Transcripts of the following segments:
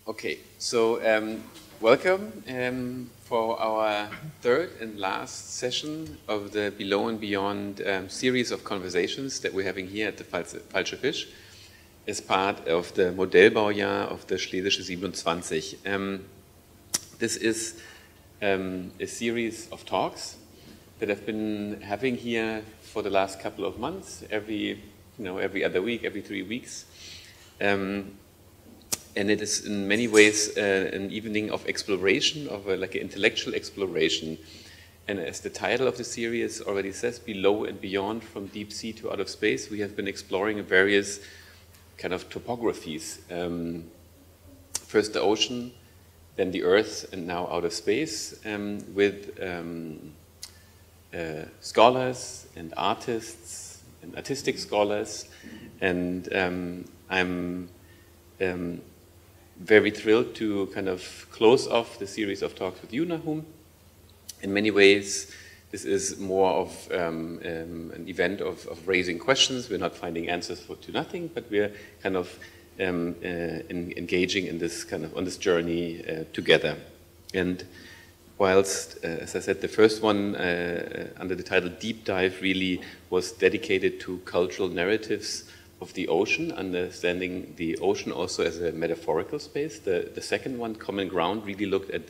Okay, so welcome for our third and last session of the Below and Beyond series of conversations that we're having here at the Falsche Fisch as part of the Modellbaujahr of the Schlesische 27. This is a series of talks that I've been having here for the last couple of months, every other week, every 3 weeks. And it is in many ways an evening of exploration, of like an intellectual exploration. And as the title of the series already says, Below and Beyond, from deep sea to outer space, we have been exploring various kind of topographies. First the ocean, then the earth, and now outer space, with scholars and artists and artistic scholars. And I'm very thrilled to kind of close off the series of talks with you, Nahum. In many ways, this is more of an event of raising questions. We're not finding answers to nothing, but we're kind of engaging in this on this journey together. And whilst, as I said, the first one under the title Deep Dive really was dedicated to cultural narratives of the ocean, understanding the ocean also as a metaphorical space. The second one, Common Ground, really looked at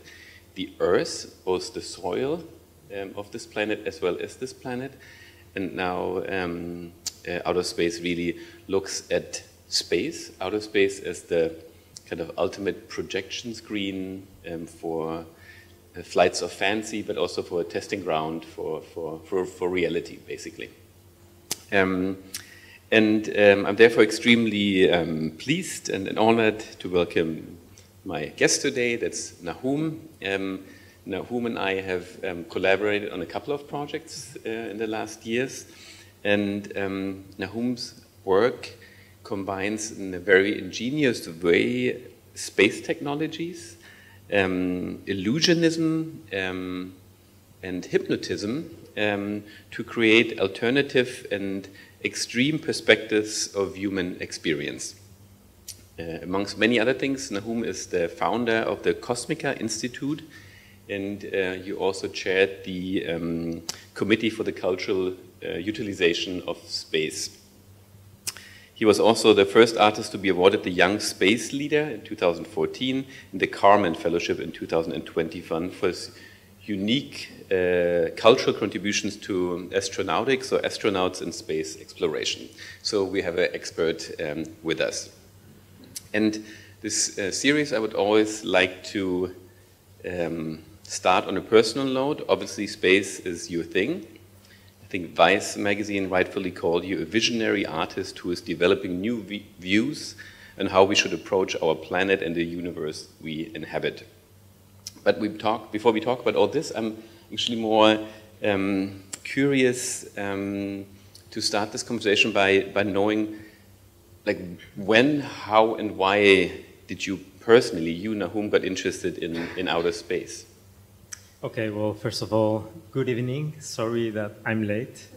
the earth, both the soil of this planet as well as this planet. And now Outer Space really looks at space, outer space as the kind of ultimate projection screen for flights of fancy, but also for a testing ground for reality, basically. And I'm therefore extremely pleased and honored to welcome my guest today. That's Nahum. Nahum and I have collaborated on a couple of projects in the last years. And Nahum's work combines in a very ingenious way space technologies, illusionism, and hypnotism to create alternative and extreme perspectives of human experience. Amongst many other things, Nahum is the founder of the KOSMICA-Instituts, and you also chaired the Committee for the Cultural Utilization of Space. He was also the first artist to be awarded the Young Space Leader in 2014 and the Carmen Fellowship in 2021 for his unique cultural contributions to astronautics, or astronauts in space exploration. So we have an expert with us. And this series, I would always like to start on a personal note. Obviously, space is your thing. I think Vice magazine rightfully called you a visionary artist who is developing new views on how we should approach our planet and the universe we inhabit. But before we talk about all this, I'm actually more curious to start this conversation by knowing, like, when, how, and why did you personally, you, Nahum, got interested in outer space? Okay, well, first of all, good evening. Sorry that I'm late.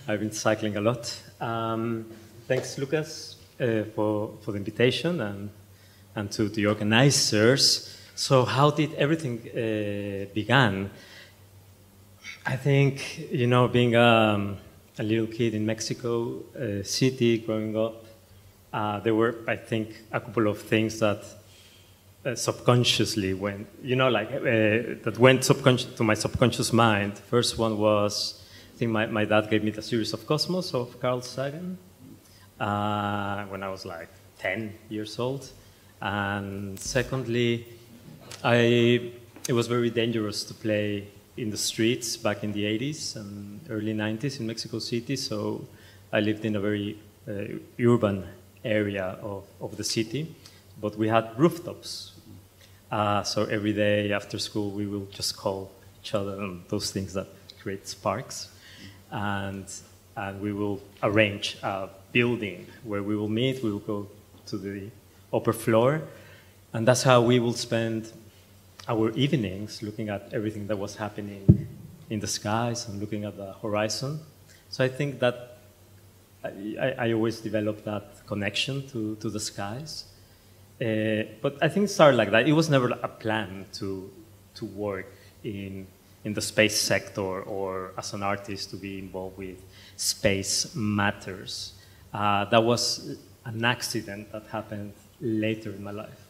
I've been cycling a lot. Thanks, Lucas, for the invitation and to the organizers. So how did everything begin? I think, being a little kid in Mexico City, growing up, there were, I think, a couple of things that subconsciously went, that went to my subconscious mind. First one was, I think my dad gave me the series of Cosmos of Carl Sagan when I was like 10 years old. And secondly, it was very dangerous to play in the streets back in the 80s and early 90s in Mexico City, so I lived in a very urban area of the city, but we had rooftops. So every day after school we will just call each other on those things that create sparks, and we will arrange a building where we will meet. We will go to the upper floor, and that's how we will spend our evenings, looking at everything that was happening in the skies and looking at the horizon. So I think that I always developed that connection to the skies. But I think it started like that. It was never a plan to work in the space sector or as an artist to be involved with space matters. That was an accident that happened later in my life.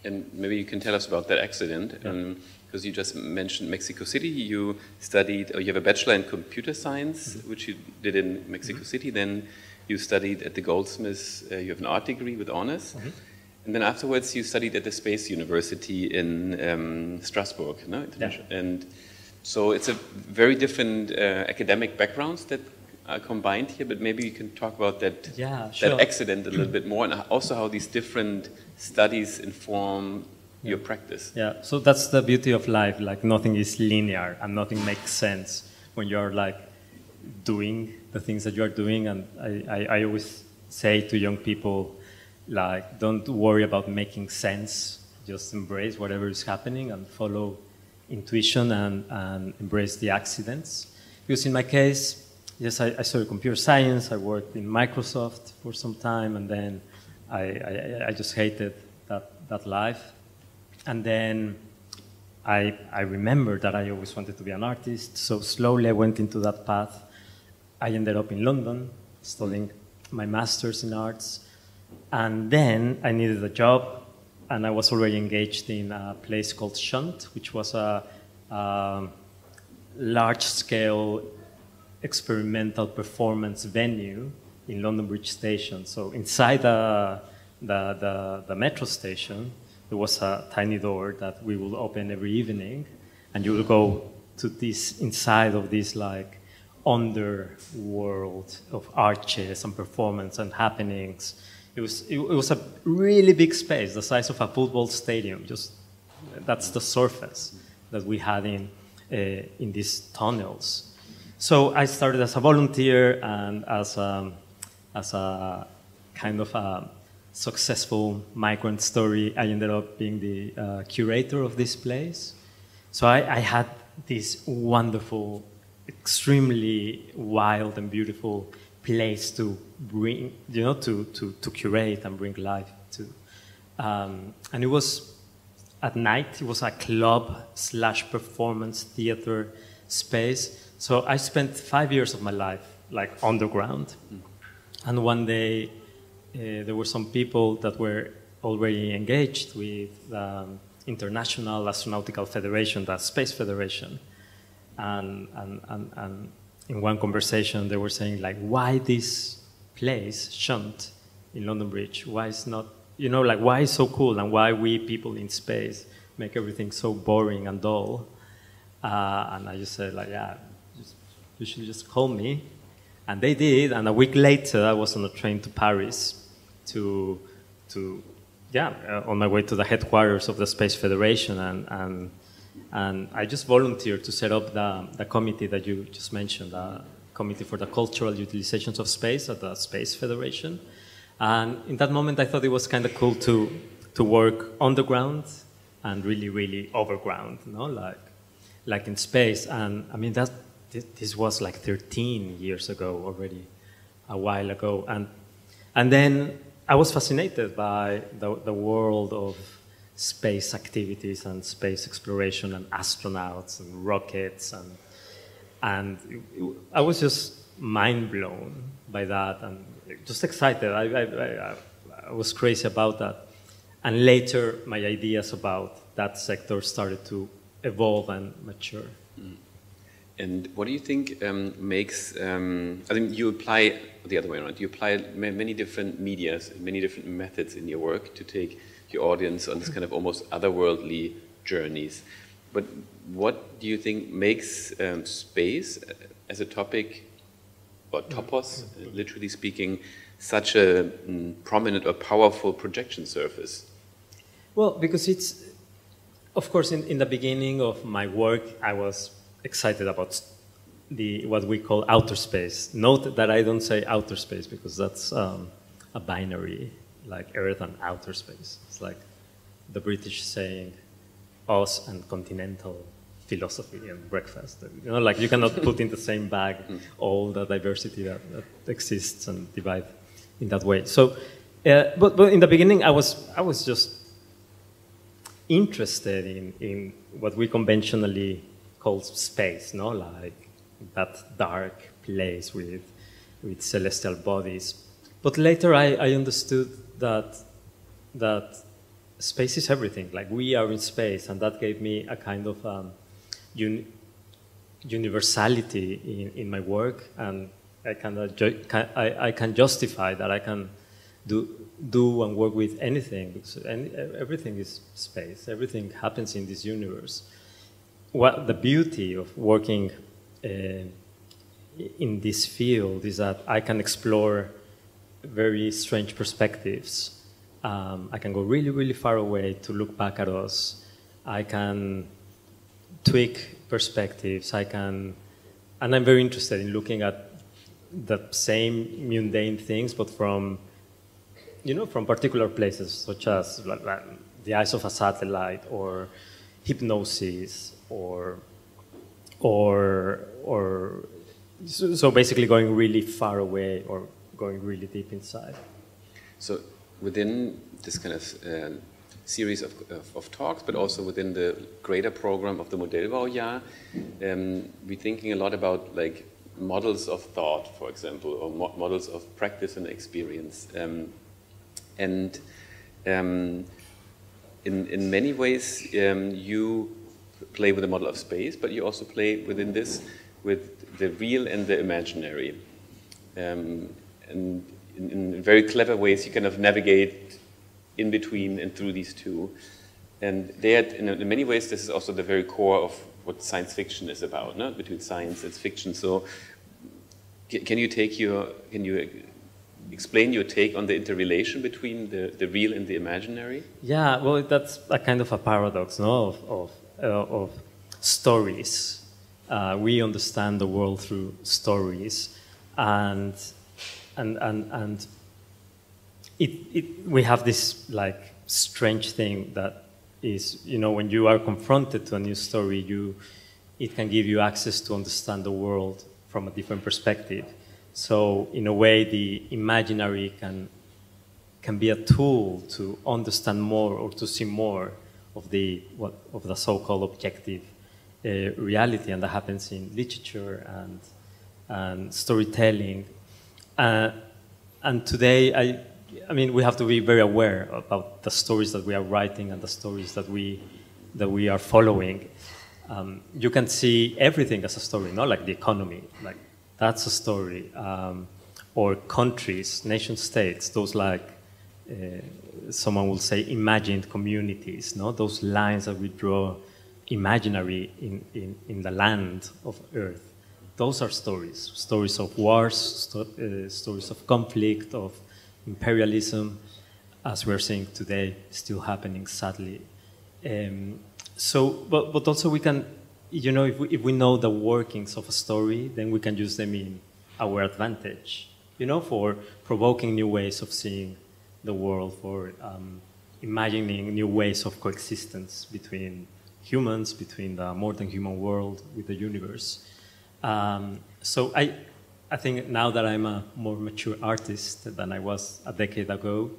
And maybe you can tell us about that accident, because you just mentioned Mexico City. You studied, or you have a bachelor in computer science, which you did in Mexico City. Then you studied at the Goldsmiths. You have an art degree with honors. And then afterwards, you studied at the Space University in Strasbourg, no? And so it's a very different academic backgrounds that are combined here, but maybe you can talk about that, that accident a little bit more, and also how these different studies inform your practice. Yeah, so that's the beauty of life, like nothing is linear and nothing makes sense when you're like doing the things that you're doing. And I always say to young people, like, don't worry about making sense, just embrace whatever is happening and follow intuition and embrace the accidents. Because in my case, yes, I studied computer science, I worked in Microsoft for some time, and then I just hated that life. And then I remember that I always wanted to be an artist, so slowly I went into that path. I ended up in London studying my master's in arts, and then I needed a job, and I was already engaged in a place called Shunt, which was a large-scale experimental performance venue in London Bridge Station. So inside the metro station, there was a tiny door that we would open every evening, and you would go to this inside of this like underworld of arches and performance and happenings. It was a really big space, the size of a football stadium. Just that's the surface that we had in these tunnels. So I started as a volunteer, and as a kind of a successful migrant story, I ended up being the curator of this place. So I had this wonderful, extremely wild and beautiful place to bring, you know, to curate and bring life to. And it was at night. It was a club/performance theater space. So I spent 5 years of my life like underground. And one day there were some people that were already engaged with the International Astronautical Federation, the Space Federation. And in one conversation they were saying like, why this place, Shunt, in London Bridge, why is not, you know, like why is so cool, and why we people in space make everything so boring and dull? And I just said like, yeah, you should just call me. And they did, and a week later I was on a train to Paris on my way to the headquarters of the Space Federation, and I just volunteered to set up the committee that you just mentioned, the Committee for the Cultural Utilization of Space at the Space Federation. And in that moment I thought it was kind of cool to work underground and really, really overground, you know, like in space. And I mean, this was like 13 years ago already, a while ago. And then I was fascinated by the world of space activities and space exploration and astronauts and rockets. And I was just mind blown by that and just excited. I was crazy about that. And later my ideas about that sector started to evolve and mature. And what do you think makes, I think you apply the other way around, you apply many different medias, many different methods in your work to take your audience on this kind of almost otherworldly journeys. But what do you think makes space as a topic, or topos, literally speaking, such a prominent or powerful projection surface? Well, because it's, of course, in the beginning of my work, I was excited about what we call outer space. Note that I don't say outer space because that's a binary, like Earth and outer space. It's like the British saying us and continental philosophy and breakfast. You know, like you cannot put in the same bag all the diversity that exists and divide in that way. So But in the beginning, I was just interested in what we conventionally call space, no, like that dark place with celestial bodies. But later, I understood that space is everything. Like we are in space, and that gave me a kind of universality in my work, and I can justify that I can do and work with anything, because everything is space. Everything happens in this universe. What the beauty of working in this field is that I can explore very strange perspectives. I can go really, really far away to look back at us. I can tweak perspectives. And I'm very interested in looking at the same mundane things, but from particular places, such as the eyes of a satellite, or hypnosis, so basically going really far away or going really deep inside. So within this kind of series of talks, but also within the greater program of the Modellbaujahr, we're thinking a lot about like models of thought, for example, or models of practice and experience. In many ways, you play with the model of space, but you also play within this with the real and the imaginary. And in very clever ways, you kind of navigate in between and through these two. And in many ways, this is also the very core of what science fiction is about, no? Between science and fiction. So can you explain your take on the interrelation between the real and the imaginary? Yeah, well, that's a kind of a paradox, no, of stories. We understand the world through stories, and we have this like strange thing that is, when you are confronted to a new story, it can give you access to understand the world from a different perspective. So in a way, the imaginary can be a tool to understand more or to see more of the so-called objective reality, and that happens in literature and storytelling. And today, I mean, we have to be very aware about the stories that we are writing and the stories that we are following. You can see everything as a story, not like the economy, like that's a story, or countries, nation states, those like someone will say imagined communities, no? Those lines that we draw imaginary in the land of Earth. Those are stories of wars, stories of conflict, of imperialism, as we're seeing today, still happening, sadly. But also we can, if we know the workings of a story, then we can use them in our advantage, for provoking new ways of seeing the world, for imagining new ways of coexistence between humans, between the more than human world with the universe. So I think now that I'm a more mature artist than I was a decade ago,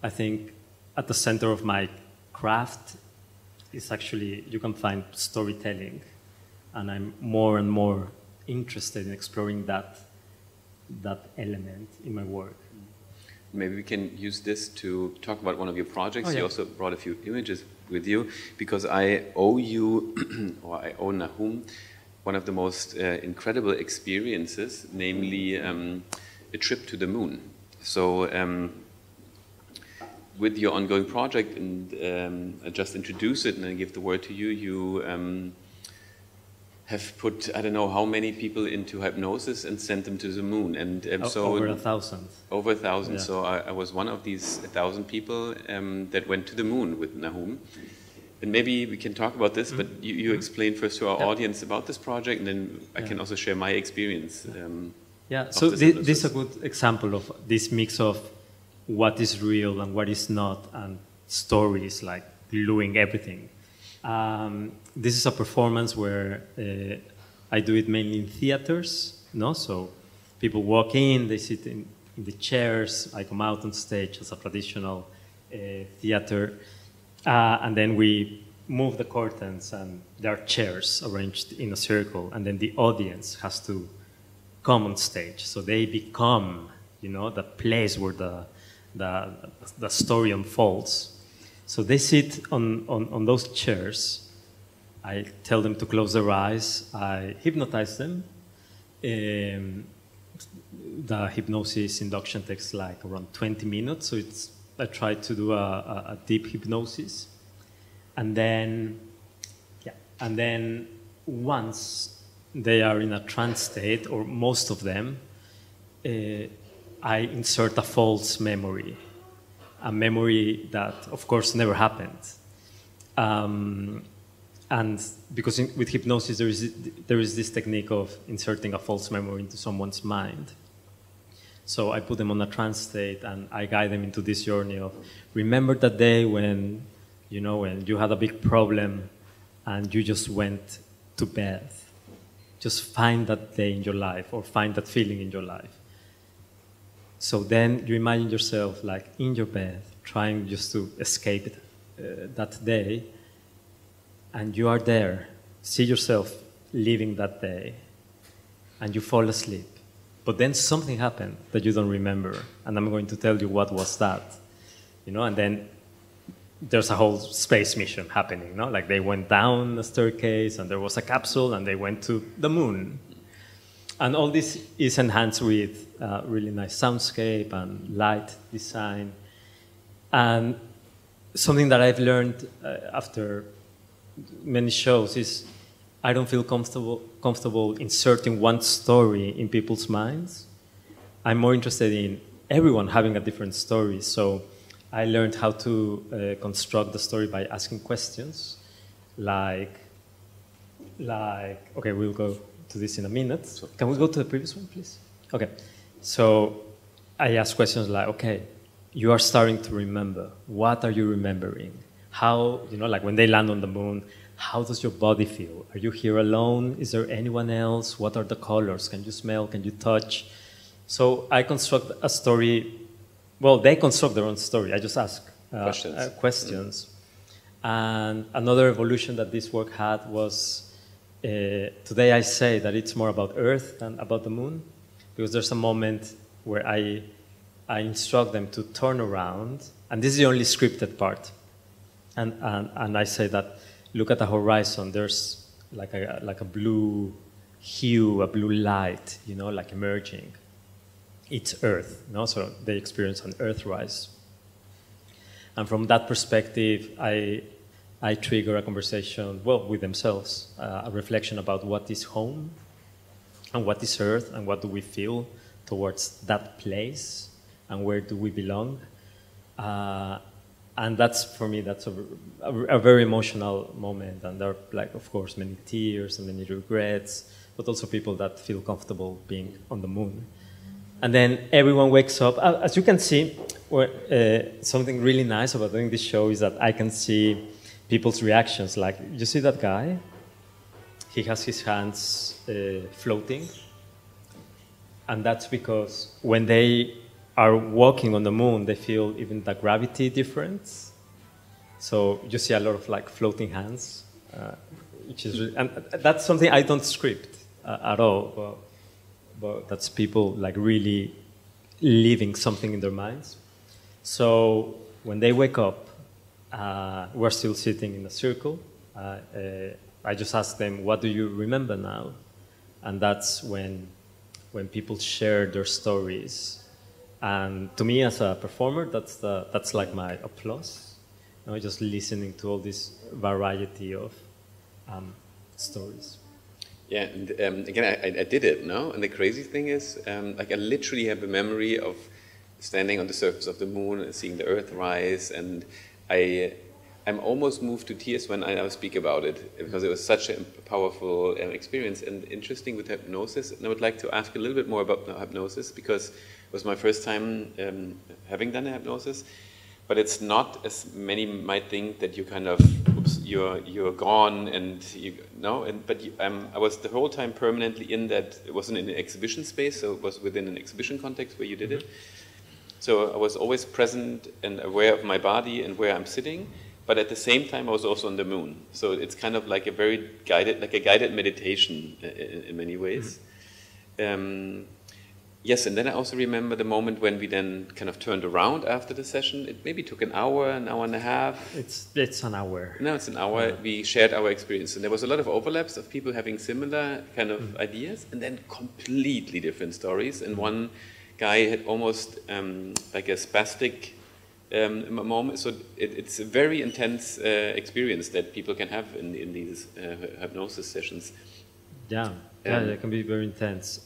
I think at the center of my craft is actually, you can find storytelling. And I'm more and more interested in exploring that element in my work. Maybe we can use this to talk about one of your projects. You also brought a few images with you, because I owe you, or I owe Nahum, one of the most incredible experiences, namely a trip to the moon. So with your ongoing project, and I just introduce it and then give the word to you, you have put, I don't know how many people into hypnosis and sent them to the moon. And so over 1,000. Over 1,000. Yeah. So I was one of these 1,000 people that went to the moon with Nahum. And maybe we can talk about this, but you explain first to our audience about this project, and then I can also share my experience. So this is a good example of this mix of what is real and what is not, and stories like gluing everything. This is a performance where I do it mainly in theaters, no? So people walk in, they sit in the chairs. I come out on stage as a traditional theater, and then we move the curtains, and there are chairs arranged in a circle, and then the audience has to come on stage. So they become, you know, the place where the story unfolds. So they sit on those chairs. I tell them to close their eyes. I hypnotize them. The hypnosis induction takes like around 20 minutes, so I try to do a deep hypnosis. And then once they are in a trance state, or most of them, I insert a false memory, a memory that, of course, never happened. And because with hypnosis, there is this technique of inserting a false memory into someone's mind. So I put them on a trance state, and I guide them into this journey of, remember that day when, you know, when you had a big problem and you just went to bed. Just find that day in your life, or find that feeling in your life. So then you imagine yourself like in your bed, trying just to escape that day, and you are there. See yourself living that day, and you fall asleep. But then something happened that you don't remember, and I'm going to tell you what was that. You know, and then there's a whole space mission happening, no? Like they went down a staircase, and there was a capsule, and they went to the moon. And all this is enhanced with really nice soundscape and light design. And something that I've learned after many shows is I don't feel comfortable inserting one story in people's minds. I'm more interested in everyone having a different story. So I learned how to construct the story by asking questions, like, okay, we'll go to this in a minute. So can we go to the previous one, please? Okay. So I ask questions like, okay, you are starting to remember. What are you remembering? How, you know, like when they land on the moon, how does your body feel? Are you here alone? Is there anyone else? What are the colors? Can you smell? Can you touch? So I construct a story. Well, they construct their own story. I just ask questions. And another evolution that this work had was, today I say that it's more about Earth than about the moon, because there's a moment where I instruct them to turn around, and this is the only scripted part. And I say that, look at the horizon, there's like a blue hue, a blue light, you know, like emerging. It's Earth, you know? So they experience an Earthrise. And from that perspective, I trigger a conversation, well, with themselves, a reflection about what is home, and what is Earth, and what do we feel towards that place, and where do we belong. And that's, for me, that's a very emotional moment. And there are, like, of course, many tears and many regrets, but also people that feel comfortable being on the moon. And then everyone wakes up. As you can see, something really nice about doing this show is that I can see people's reactions. Like, you see that guy? He has his hands floating. And that's because when they are walking on the moon, they feel even the gravity difference. So you see a lot of like floating hands, which is, and that's something I don't script at all. But that's people like really living something in their minds. So when they wake up, we're still sitting in a circle. I just ask them, what do you remember now? And that's when people share their stories. And to me, as a performer, that's like my applause. You know, just listening to all this variety of stories. Yeah, and again, I did it, no? And the crazy thing is, like, I literally have a memory of standing on the surface of the moon and seeing the Earth rise, and I'm almost moved to tears when I speak about it, because it was such a powerful experience and interesting with hypnosis. And I would like to ask a little bit more about hypnosis, because it was my first time having done a hypnosis, but it's not, as many might think, that you kind of you're gone, and I was the whole time permanently in that. It wasn't in an exhibition space, so it was within an exhibition context where you did it. So I was always present and aware of my body and where I'm sitting, but at the same time I was also on the moon. So it's kind of like a very guided meditation in many ways. Yes, and then I also remember the moment when we then kind of turned around after the session. It maybe took an hour and a half. It's an hour. No, it's an hour. Yeah. We shared our experience, and there was a lot of overlaps of people having similar kind of ideas, and then completely different stories. And one guy had almost like a spastic moment. So it's a very intense experience that people can have in these hypnosis sessions. Yeah, they can be very intense.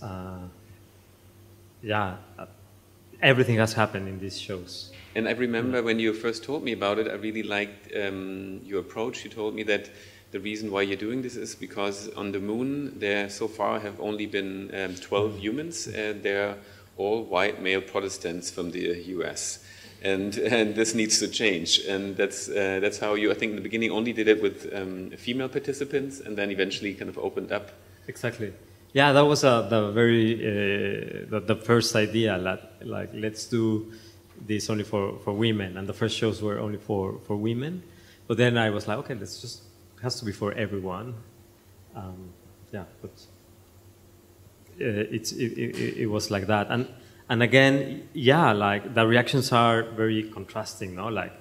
Everything has happened in these shows. And I remember when you first told me about it, I really liked your approach. You told me that the reason why you're doing this is because on the moon there so far have only been 12 humans, and they're all white male Protestants from the US. And this needs to change. And that's how you, I think in the beginning, only did it with female participants, and then eventually kind of opened up. Exactly. Yeah, that was the first idea. Like let's do this only for women, and the first shows were only for women. But then I was like, okay, it has to be for everyone. But it was like that, and again, like the reactions are very contrasting. No, like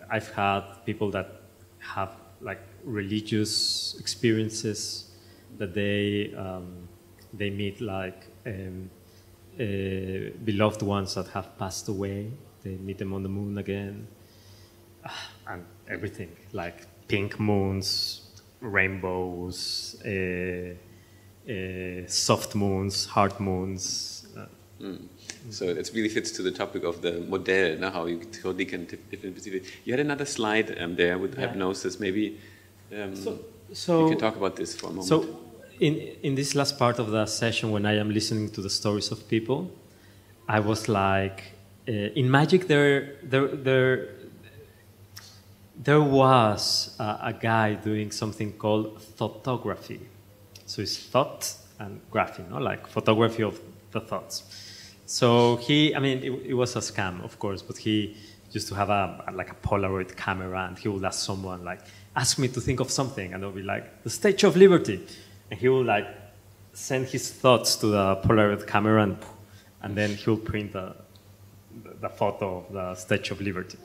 I've had people that have like religious experiences, that they meet like beloved ones that have passed away. They meet them on the moon again, and everything like pink moons, rainbows, soft moons, hard moons. So it really fits to the topic of the Modell, how you totally can differentiate. You had another slide there with hypnosis. Maybe so you can talk about this for a moment. So in this last part of the session, when I am listening to the stories of people, I was like, in magic there was a guy doing something called thoughtography. So it's thought and graphy, like photography of the thoughts. So it was a scam, of course, but he used to have a Polaroid camera, and he would ask someone like, ask me to think of something, and they'll be like, the Statue of Liberty. And he would like send his thoughts to the Polaroid camera, and then he will print the photo of the Statue of Liberty.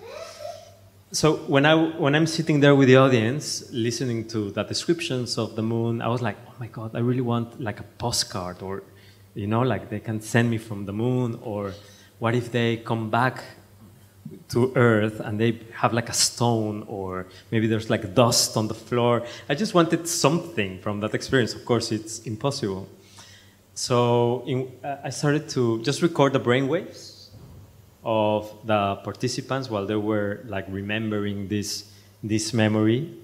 So when I'm sitting there with the audience, listening to the descriptions of the moon, I was like, oh my God, I really want like a postcard, or like they can send me from the moon, or what if they come back to Earth and they have like a stone, or maybe there's like dust on the floor. I just wanted something from that experience. Of course, it's impossible. So I started to just record the brainwaves of the participants while they were like remembering this memory.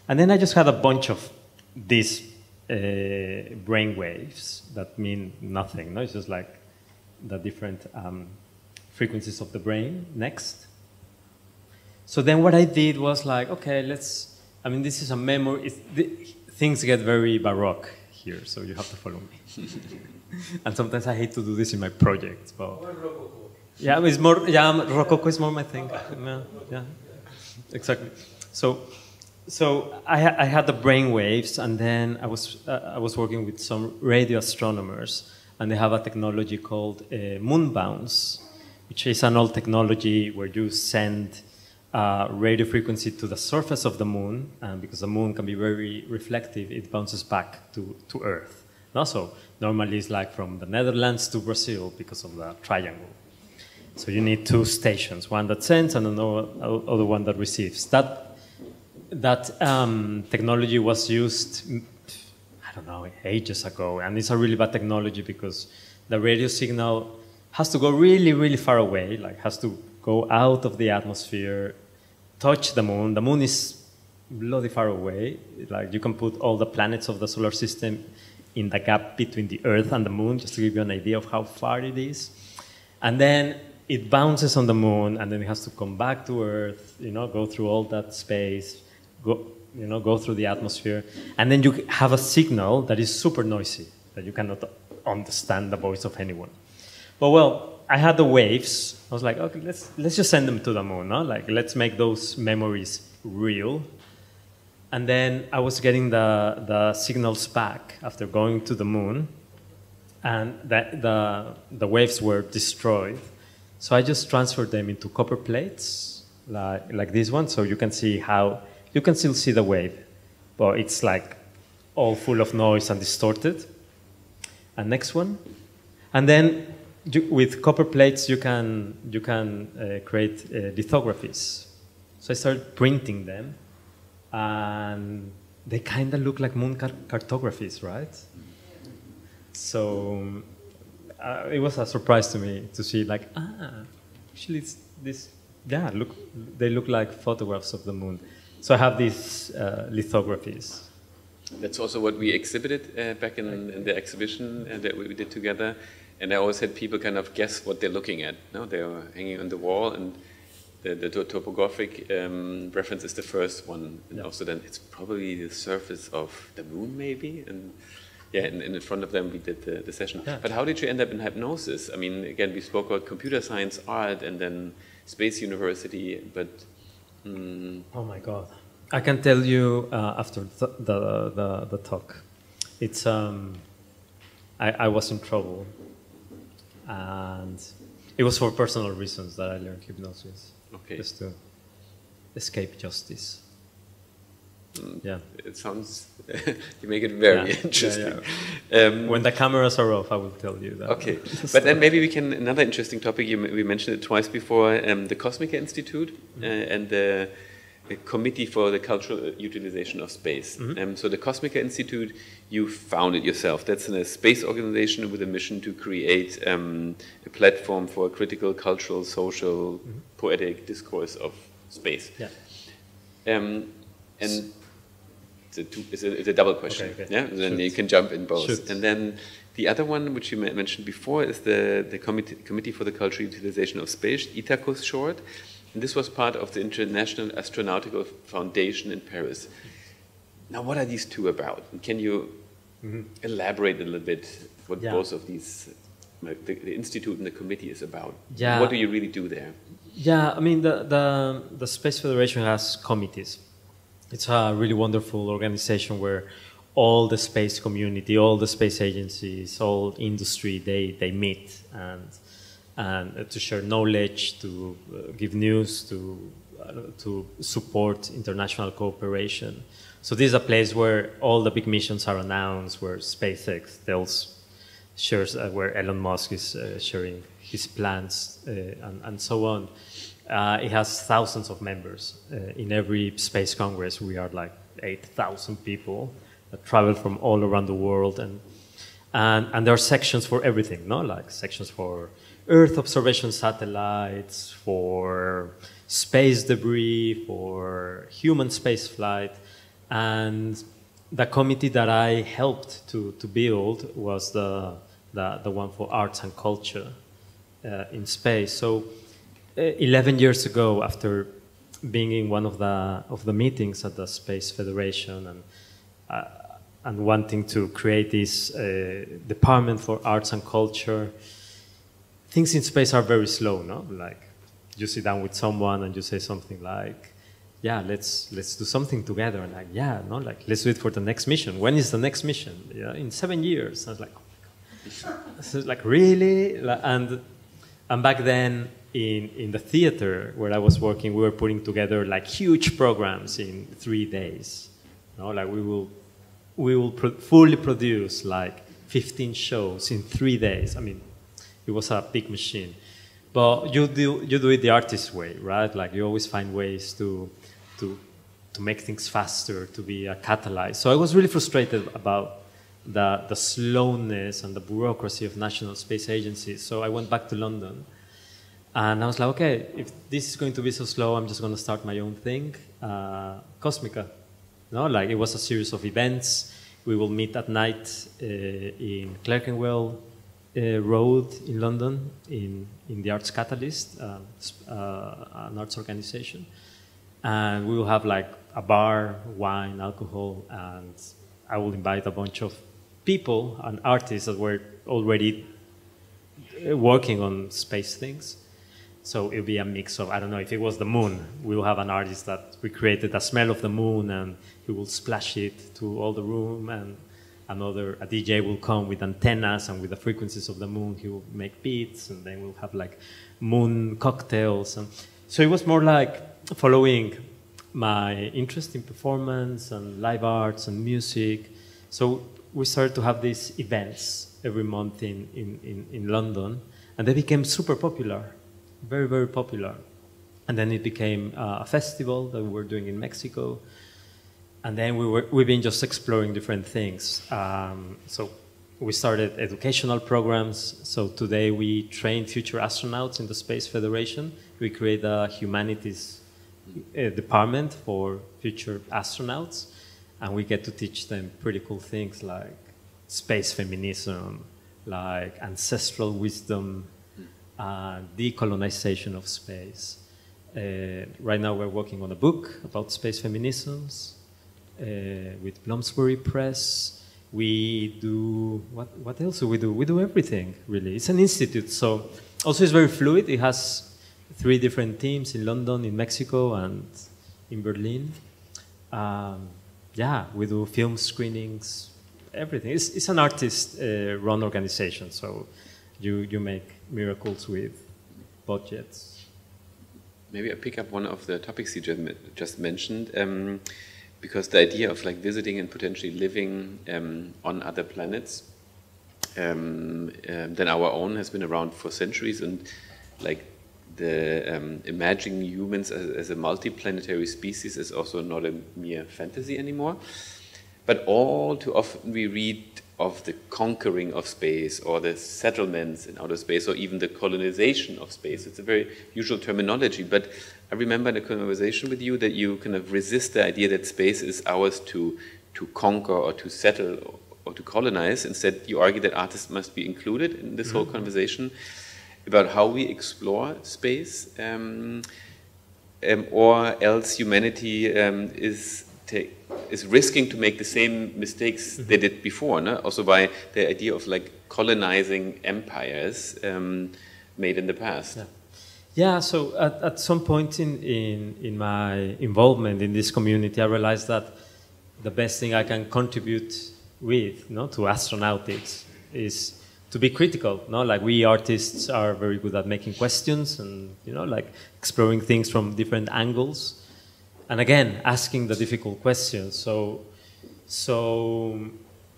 And then I just had a bunch of these brainwaves that mean nothing. No? It's just like the different frequencies of the brain. Next. So then what I did was like, okay, this is a memory. Things get very baroque here, so you have to follow me. And sometimes I hate to do this in my projects, but yeah, it's more. Yeah, Rococo is more my thing. Yeah, exactly. So I had the brain waves, and then I was working with some radio astronomers, and they have a technology called moon bounce, which is an old technology where you send radio frequency to the surface of the moon, and because the moon can be very reflective, it bounces back to Earth. So normally it's like from the Netherlands to Brazil because of the triangle. So you need two stations, one that sends and another one that receives. That technology was used, I don't know, ages ago, and it's a really bad technology because the radio signal has to go really, really far away, like has to go out of the atmosphere, touch the moon. The moon is bloody far away. Like you can put all the planets of the solar system in the gap between the Earth and the moon, just to give you an idea of how far it is. And then it bounces on the moon, and then it has to come back to Earth, go through all that space, go through the atmosphere, and then you have a signal that is super noisy, that you cannot understand the voice of anyone. But well, I had the waves. I was like, okay, let's just send them to the moon, no? Like, let's make those memories real. And then I was getting the signals back after going to the moon, and the waves were destroyed. So I just transferred them into copper plates, like this one, so you can see how, you can still see the wave, but it's like all full of noise and distorted. And next one. And then with copper plates, you can create lithographies. So I started printing them, and they kind of look like moon cartographies, right? So it was a surprise to me to see, like, actually it's this, yeah, they look like photographs of the moon. So I have these lithographies. That's also what we exhibited back in the exhibition that we did together. And I always had people kind of guess what they're looking at. No, they were hanging on the wall, and the topographic reference is the first one. And also then it's probably the surface of the moon, maybe. And yeah, and in front of them we did the session. Yeah. But how did you end up in hypnosis? I mean, again, we spoke about computer science, art, and then Space University, but... Oh my God. I can tell you after the talk. It's I was in trouble, and it was for personal reasons that I learned hypnosis. Okay. Just to escape justice. Yeah. It sounds, you make it very interesting. Yeah, yeah. When the cameras are off, I will tell you that. Okay. But then maybe we can, another interesting topic, we mentioned it twice before, the KOSMICA-Instituts and the Committee for the Cultural Utilization of Space. So the KOSMICA-Institute, you founded yourself. That's a space organization with a mission to create a platform for a critical, cultural, social, poetic discourse of space. Yeah. And it's a double question. Okay. Yeah, and then you can jump in both. Shoot. And then the other one, which you mentioned before, is the Committee for the Cultural Utilization of Space, ITACUS short. And this was part of the International Astronautical Foundation in Paris. Now, what are these two about? And can you elaborate a little bit what both of these, the institute and the committee, is about? Yeah. What do you really do there? Yeah, I mean, the Space Federation has committees. It's a really wonderful organization where all the space community, all the space agencies, all industry, they meet and to share knowledge, to give news, to support international cooperation. So this is a place where all the big missions are announced, where SpaceX shares, where Elon Musk is sharing his plans and so on. It has thousands of members. In every space congress, we are like 8,000 people that travel from all around the world, and there are sections for everything, no? Like sections for Earth observation satellites, for space debris, for human space flight, and the committee that I helped to build was the one for arts and culture in space. So 11 years ago, after being in one of the meetings at the Space Federation and wanting to create this department for arts and culture, things in space are very slow, no? Like, you sit down with someone and you say something like, yeah, let's do something together. And like, yeah, no, like, let's do it for the next mission. When is the next mission? Yeah, in 7 years. I was like, oh my God. This is like, really? And back then, in the theater where I was working, we were putting together like huge programs in 3 days. You know, like we will fully produce like 15 shows in 3 days. I mean, it was a big machine. But you do it the artist way, right? Like you always find ways to make things faster, to be a catalyst. So I was really frustrated about the slowness and the bureaucracy of national space agencies. So I went back to London. And I was like, okay, if this is going to be so slow, I'm just going to start my own thing. KOSMICA. No, like it was a series of events. We will meet at night in Clerkenwell Road in London, in the Arts Catalyst, an arts organization. And we will have like a bar, wine, alcohol, and I will invite a bunch of people and artists that were already working on space things. So it'll be a mix of, I don't know, if it was the moon, we will have an artist that recreated the smell of the moon and he will splash it to all the room, and a DJ will come with antennas and with the frequencies of the moon, he will make beats, and then we'll have like moon cocktails. And so it was more like following my interest in performance and live arts and music. So we started to have these events every month in London, and they became super popular, very, very popular. And then it became a festival that we were doing in Mexico. And then we've been just exploring different things. So we started educational programs. So today we train future astronauts in the Space Federation. We create a humanities department for future astronauts. And we get to teach them pretty cool things like space feminism, like ancestral wisdom, decolonization of space. Right now we're working on a book about space feminisms. With Bloomsbury Press, we do, what else do we do? We do everything, really. It's an institute, so also it's very fluid. It has 3 different teams in London, in Mexico, and in Berlin. Yeah, we do film screenings, everything. It's an artist-run organization, so you make miracles with budgets. Maybe I pick up one of the topics you just mentioned. Because the idea of like visiting and potentially living on other planets than our own has been around for centuries, and like the imagining humans as a multiplanetary species is also not a mere fantasy anymore. But all too often we read of the conquering of space or the settlements in outer space or even the colonization of space. It's a very usual terminology, but I remember in a conversation with you that you kind of resist the idea that space is ours to conquer or to settle or to colonize. Instead, you argue that artists must be included in this whole conversation about how we explore space, or else humanity is risking to make the same mistakes they did before, no? Also by the idea of like colonizing empires made in the past. Yeah, so at some point in my involvement in this community, I realized that the best thing I can contribute with, to astronautics is to be critical. Like we artists are very good at making questions and like exploring things from different angles. And again, asking the difficult questions. So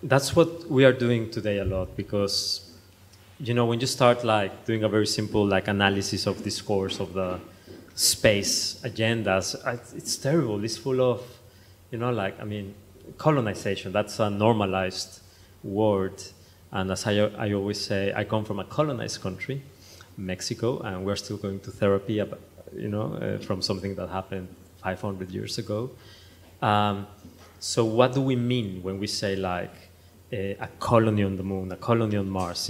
that's what we are doing today a lot, because when you start like doing a very simple like analysis of discourse of the space agendas, it's terrible. It's full of, colonization. That's a normalized word. And as I always say, I come from a colonized country, Mexico, and we're still going to therapy, from something that happened 500 years ago. So what do we mean when we say like a colony on the moon, a colony on Mars?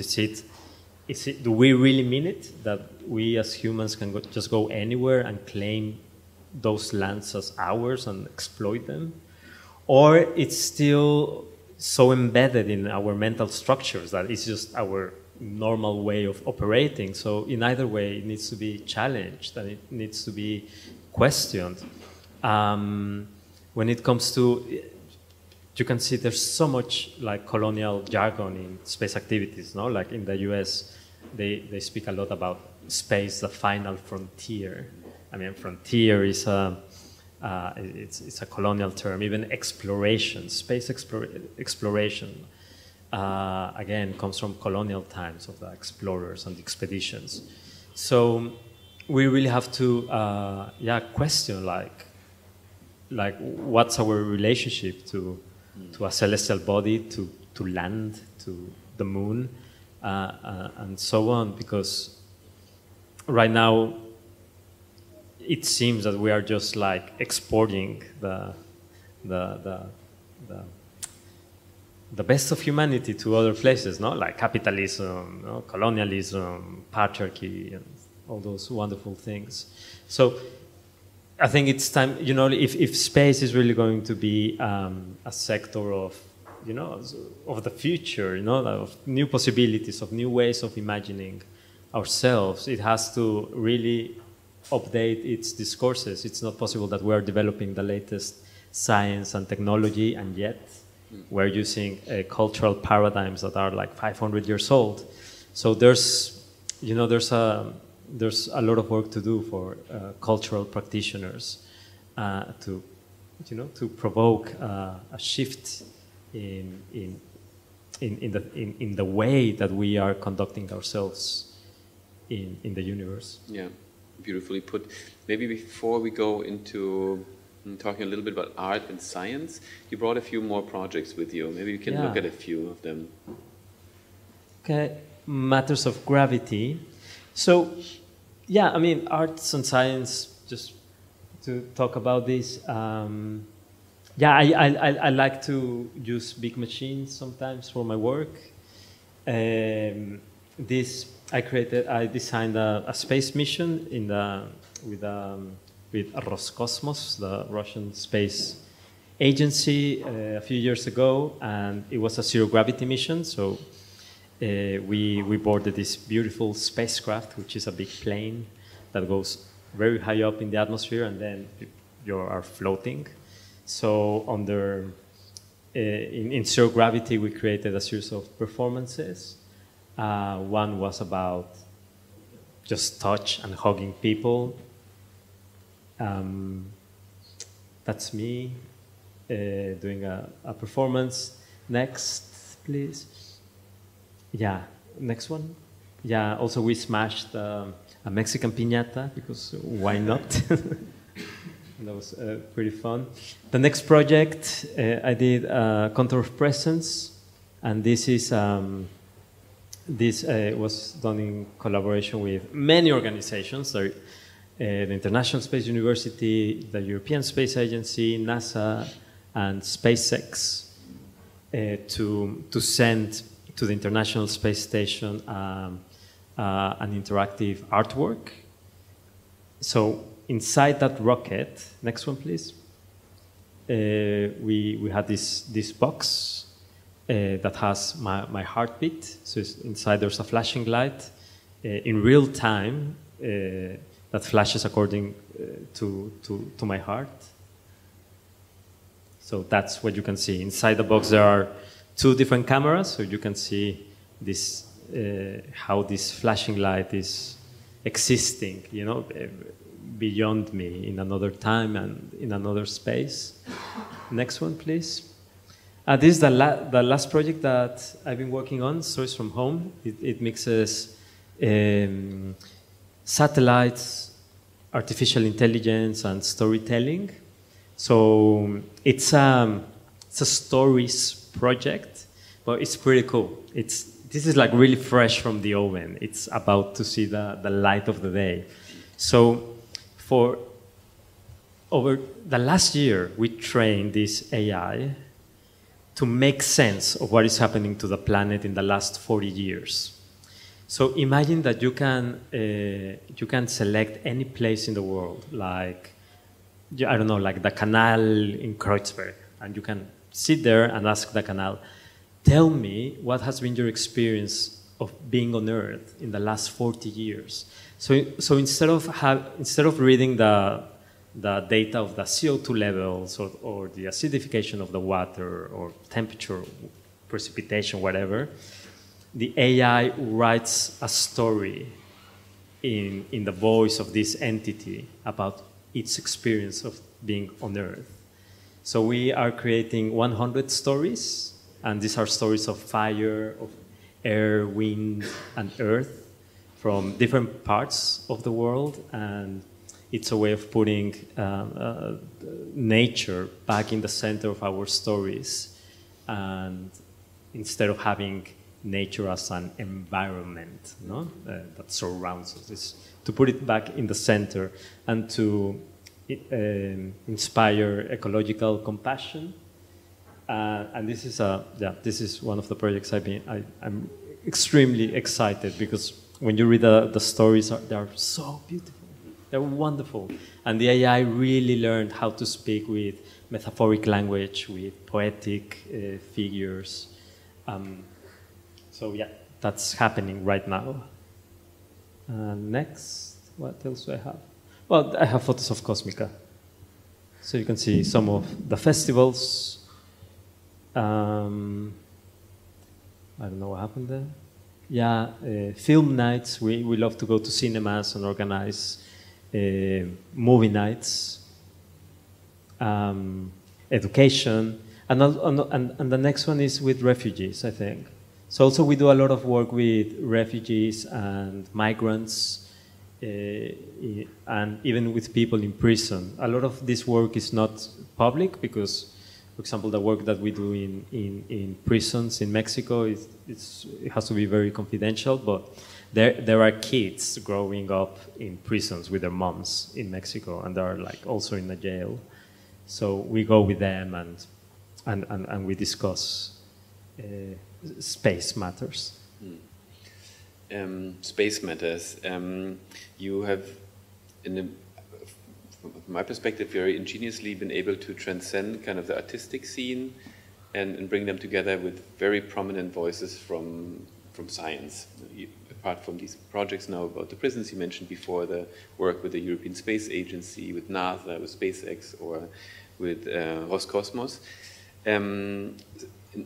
Do we really mean it, that we as humans can just go anywhere and claim those lands as ours and exploit them? Or it's still so embedded in our mental structures that it's just our normal way of operating? So in either way, it needs to be challenged and it needs to be questioned. When it comes to, you can see there's so much like colonial jargon in space activities, no? Like in the US, they speak a lot about space, the final frontier. Frontier is it's a colonial term. Even exploration, space exploration, again, comes from colonial times of the explorers and expeditions. So we really have to, question like what's our relationship to a celestial body, to land, to the moon, and so on, because right now it seems that we are just like exporting the best of humanity to other places, like capitalism, colonialism, patriarchy, and all those wonderful things. So I think it's time, you know, if space is really going to be a sector of, you know, of the future, you know, of new possibilities, of new ways of imagining ourselves, it has to really update its discourses. It's not possible that we are developing the latest science and technology, and yet we're using cultural paradigms that are like 500 years old. So there's, you know, there's a lot of work to do for cultural practitioners to, you know, to provoke a shift in the way that we are conducting ourselves in the universe. Yeah, beautifully put. Maybe before we go into talking a little bit about art and science, you brought a few more projects with you. Maybe we can look at a few of them. Okay, matters of gravity. So, yeah, I mean, arts and science, just to talk about this, yeah, I like to use big machines sometimes for my work. I designed a space mission with Roscosmos, the Russian space agency, a few years ago, and it was a zero-gravity mission. So we boarded this beautiful spacecraft, which is a big plane that goes very high up in the atmosphere, and then you are floating. So in zero-gravity, we created a series of performances. One was about just touch and hugging people. That's me doing a performance. Next, please. Yeah, next one. Yeah, also we smashed a Mexican piñata, because why not? That was pretty fun. The next project, I did Contour of Presence, and this is was done in collaboration with many organizations. The International Space University, the European Space Agency, NASA, and SpaceX to send to the International Space Station an interactive artwork. So inside that rocket, next one please, we had this box that has my heartbeat. So inside there's a flashing light in real time that flashes according to my heart. So that's what you can see. Inside the box there are two different cameras, so you can see this how this flashing light is existing, you know, beyond me in another time and in another space. Next one, please. This is the last project that I've been working on, Stories from Home. It mixes satellites, artificial intelligence, and storytelling. So it's a stories project, but it's pretty cool. This is like really fresh from the oven. It's about to see the light of the day. So for over the last year, we trained this AI to make sense of what is happening to the planet in the last 40 years. So imagine that you can select any place in the world, like, I don't know, like the canal in Kreuzberg, and you can sit there and ask the canal, tell me what has been your experience of being on Earth in the last 40 years. So instead of reading the data of the CO2 levels or the acidification of the water or temperature, precipitation, whatever, the AI writes a story in the voice of this entity about its experience of being on Earth. So we are creating 100 stories, and these are stories of fire, of air, wind, and earth from different parts of the world, and it's a way of putting nature back in the center of our stories, and instead of having nature as an environment, no? That surrounds us, it's to put it back in the center and to inspire ecological compassion. And this is one of the projects I'm extremely excited, because when you read the stories, they are so beautiful. They're wonderful. And the AI really learned how to speak with metaphoric language, with poetic figures. So yeah, that's happening right now. Next, what else do I have? Well, I have photos of KOSMICA. So you can see some of the festivals. I don't know what happened there. Yeah, film nights. We love to go to cinemas and organize movie nights. Education. And the next one is with refugees, I think. So also we do a lot of work with refugees and migrants, and even with people in prison. A lot of this work is not public because, for example, the work that we do in prisons in Mexico, it has to be very confidential, but there are kids growing up in prisons with their moms in Mexico, and they're like also in a jail. So we go with them and we discuss space matters. Space matters. You have, from my perspective, very ingeniously been able to transcend kind of the artistic scene and bring them together with very prominent voices from science. Apart from these projects now about the prisons you mentioned before, the work with the European Space Agency, with NASA, with SpaceX, or with Roscosmos.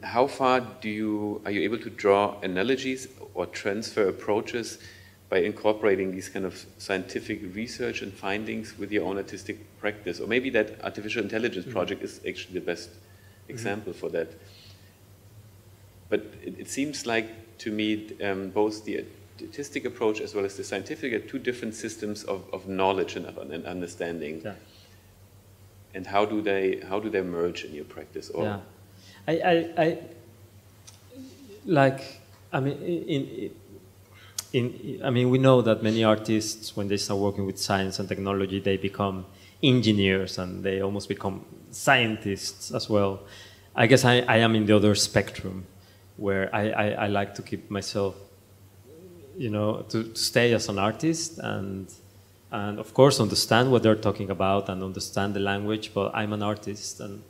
How far are you able to draw analogies or transfer approaches by incorporating these kind of scientific research and findings with your own artistic practice? Or maybe that artificial intelligence project is actually the best example for that. But it seems like, to me, both the artistic approach as well as the scientific are two different systems of knowledge and understanding. Yeah. And how do they merge in your practice? Or yeah. We know that many artists, when they start working with science and technology, they become engineers and they almost become scientists as well. I guess I am in the other spectrum, where I like to keep myself, to stay as an artist and of course understand what they're talking about and understand the language, but I'm an artist and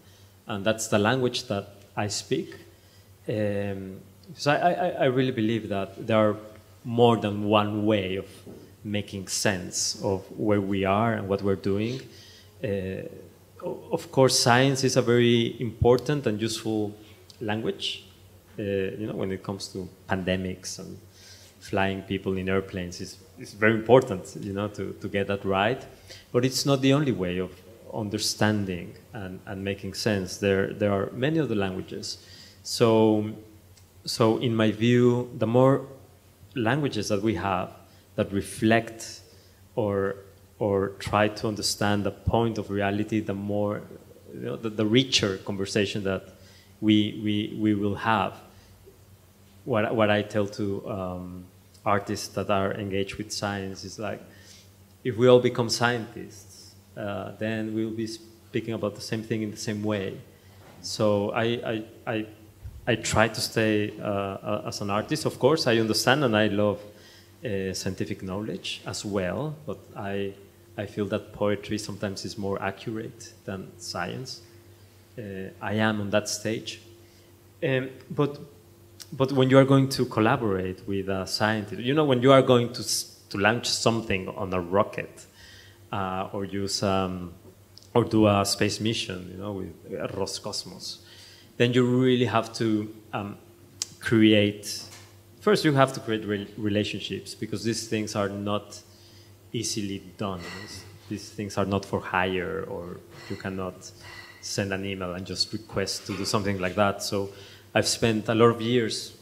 that's the language that I speak. So I really believe that there are more than one way of making sense of where we are and what we're doing. Of course, science is a very important and useful language. When it comes to pandemics and flying people in airplanes, it's very important, to get that right. But it's not the only way of understanding and making sense. There are many other languages. So in my view, the more languages that we have that reflect or try to understand the point of reality, the more, the richer conversation that we will have. What I tell to artists that are engaged with science is like, if we all become scientists, then we'll be speaking about the same thing in the same way. So I try to stay as an artist. Of course, I understand and I love scientific knowledge as well, but I feel that poetry sometimes is more accurate than science. I am on that stage. But when you are going to collaborate with a scientist, when you are going to launch something on a rocket, or use or do a space mission, with Roscosmos, then you really have to create. First, you have to create relationships, because these things are not easily done. These things are not for hire, or you cannot send an email and just request to do something like that. So I've spent a lot of years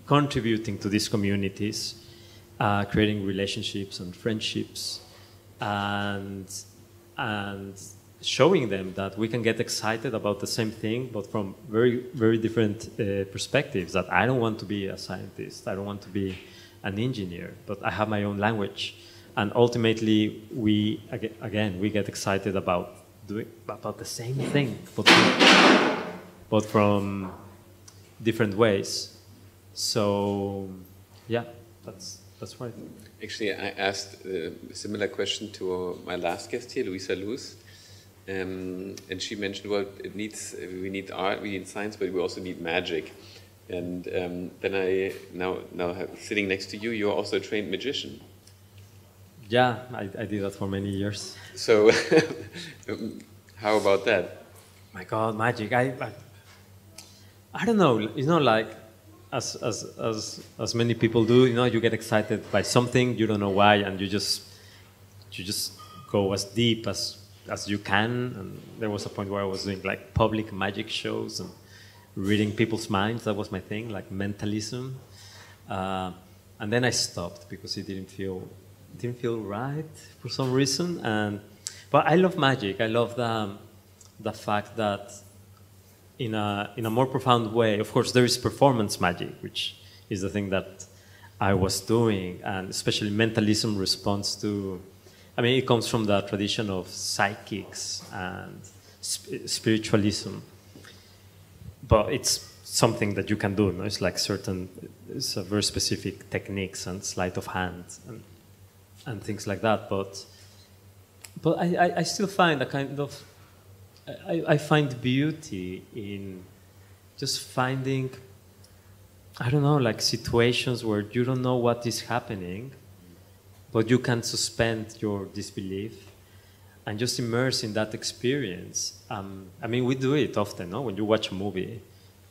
contributing to these communities, creating relationships and friendships, and showing them that we can get excited about the same thing, but from very, very different perspectives. That I don't want to be a scientist, I don't want to be an engineer, but I have my own language. And ultimately, we get excited about doing about the same thing, but from different ways. So, yeah, That's right. Actually, I asked a similar question to my last guest here, Luisa Luz, and she mentioned, well, we need art, we need science, but we also need magic. And then I now sitting next to you, you're also a trained magician. Yeah, I did that for many years. So, how about that? My God, magic! I don't know. You know, like as many people do. You know, you get excited by something, you don't know why, and you just go as deep as you can. And there was a point where I was doing like public magic shows and reading people's minds. That was my thing, like mentalism. And then I stopped because it didn't feel right for some reason. But I love magic. I love the fact that in a more profound way, of course, there is performance magic, which is the thing that I was doing, and especially mentalism responds to, I mean, it comes from the tradition of psychics and spiritualism, but it's something that you can do. No? It's like it's a very specific techniques and sleight of hand and things like that. But I still find a kind of, I find beauty in just finding, I don't know, like situations where you don't know what is happening, but you can suspend your disbelief and just immerse in that experience. I mean, we do it often, no? When you watch a movie,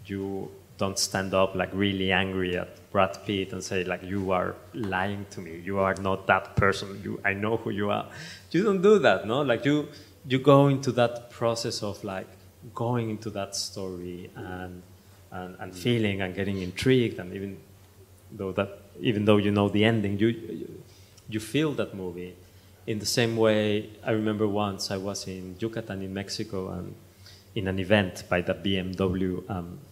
you don't stand up like really angry at Brad Pitt and say like, you are lying to me, you are not that person, I know who you are. You don't do that, no? Like you go into that process of like going into that story and feeling and getting intrigued, and even though you know the ending, you feel that movie. In the same way, I remember once I was in Yucatan in Mexico and in an event by the BMW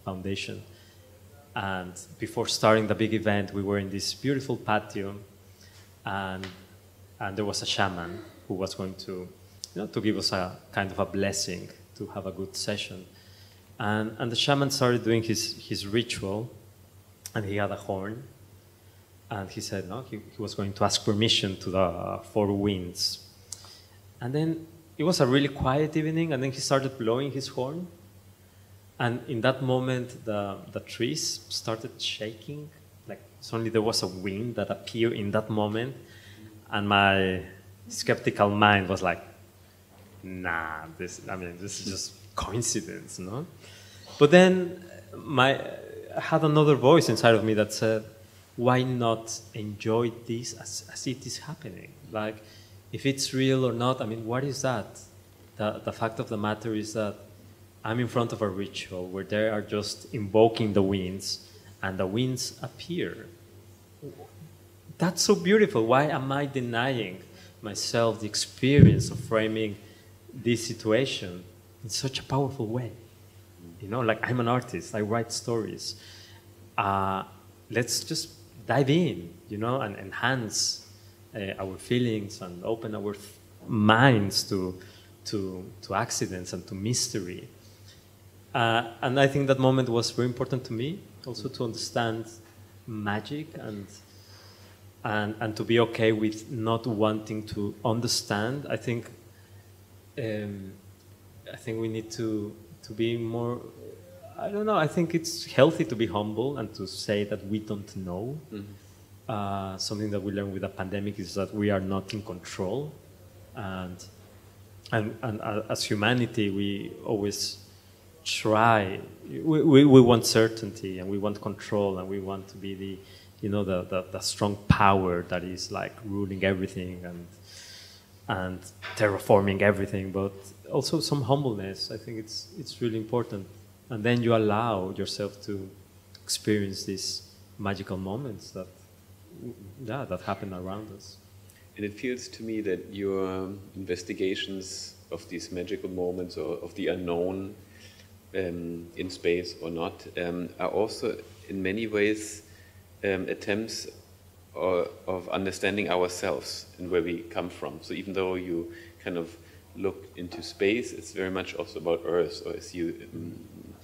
Foundation. And before starting the big event, we were in this beautiful patio, and there was a shaman who was going to, to give us a kind of a blessing to have a good session. And the shaman started doing his ritual, and he had a horn, and he said, no, he was going to ask permission to the four winds. And then it was a really quiet evening, and then he started blowing his horn. And in that moment, the trees started shaking. Like suddenly there was a wind that appeared in that moment. And my skeptical mind was like, nah, this is just coincidence, no? But then I had another voice inside of me that said, why not enjoy this as it is happening? Like, if it's real or not, I mean, what is that? The fact of the matter is that I'm in front of a ritual where they are just invoking the winds, and the winds appear. That's so beautiful. Why am I denying myself the experience of framing this situation in such a powerful way? Like I'm an artist, I write stories. Let's just dive in, and enhance our feelings and open our minds to accidents and to mystery. And I think that moment was very important to me, also to understand magic and to be okay with not wanting to understand. I think we need to be more, I don't know, I think it's healthy to be humble and to say that we don't know. Mm-hmm. Something that we learned with the pandemic is that we are not in control. And as humanity, we always try, we want certainty and we want control and we want to be the strong power that is like ruling everything and terraforming everything, but also some humbleness. I think it's really important. And then you allow yourself to experience these magical moments that happen around us. And it feels to me that your investigations of these magical moments or of the unknown in space or not are also in many ways attempts of understanding ourselves and where we come from. So even though you kind of look into space, it's very much also about Earth, or as you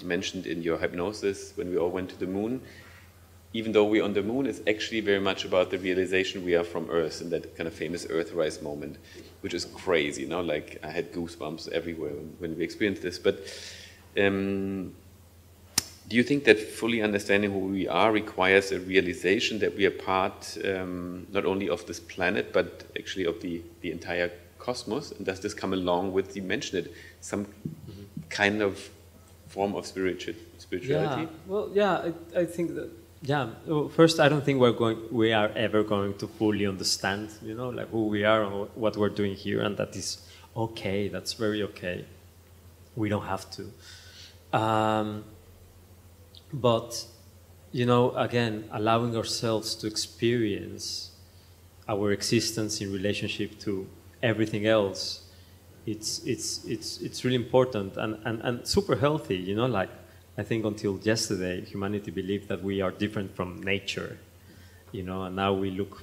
mentioned in your hypnosis, when we all went to the moon, even though we're on the moon, it's actually very much about the realization we are from Earth, and that kind of famous Earthrise moment, which is crazy, you know, like I had goosebumps everywhere when we experienced this. But do you think that fully understanding who we are requires a realization that we are part not only of this planet, but actually of the entire cosmos? And does this come along with, you mentioned it, some kind of form of spirituality? Yeah, well, yeah, I think that, yeah, well, first, I don't think we are ever going to fully understand, you know, like who we are and what we're doing here, and that is okay, that's very okay. We don't have to. But, you know, again, allowing ourselves to experience our existence in relationship to everything else, it's really important and super healthy, you know, like I think until yesterday, humanity believed that we are different from nature, you know, and now we look